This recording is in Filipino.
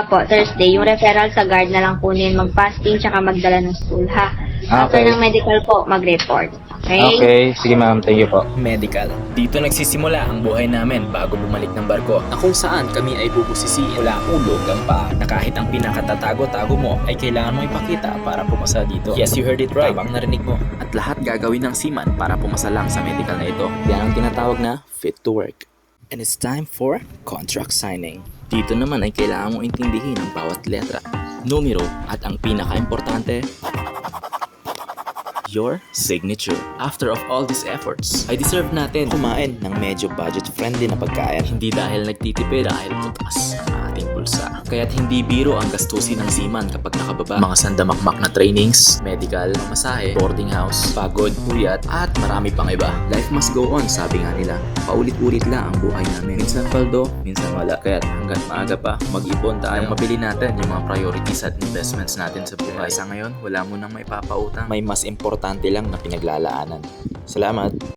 po, Thursday. Yung referral sa guard na lang kunin, mag-fasting, tsaka magdala ng stool, ha? After Okay. ng medical po, mag-report. Okay? Okay, sige ma'am, thank you po. Medical. Dito nagsisimula ang buhay namin bago bumalik ng barko na kung saan kami ay bubusisiin mula ang ulo hanggang paa na kahit ang pinakatatago-tago mo ay kailangan mo ipakita para pumasa dito. Yes, you heard it right. Tamang narinig mo. At lahat gagawin ng seaman para pumasa lang sa medical na ito. Yan ang tinatawag na fit to work. And it's time for contract signing. Dito naman ay kailangan mong intindihin ang bawat letra, numero at ang pinaka-importante, your signature. After of all these efforts, ay deserve natin kumain ng medyo budget-friendly na pagkain. Hindi dahil nagtitipid, dahil mataas ang ating bulsa. Kaya't hindi biro ang gastusin ng seaman kapag nakababa. Mga sandamakmak na trainings, medical, masahe, boarding house, pagod, puyat, at marami pang iba. Life must go on, sabi nga nila. Paulit-ulit lang ang buhay namin. Minsan paldo, minsan wala. Kaya't hanggat maaga pa, mag-ipon tayo. Mabili natin yung mga priorities at investments natin sa buhay. Sa ngayon, wala mo nang maipapautang. May mas importante lang na pinaglalaanan. Salamat!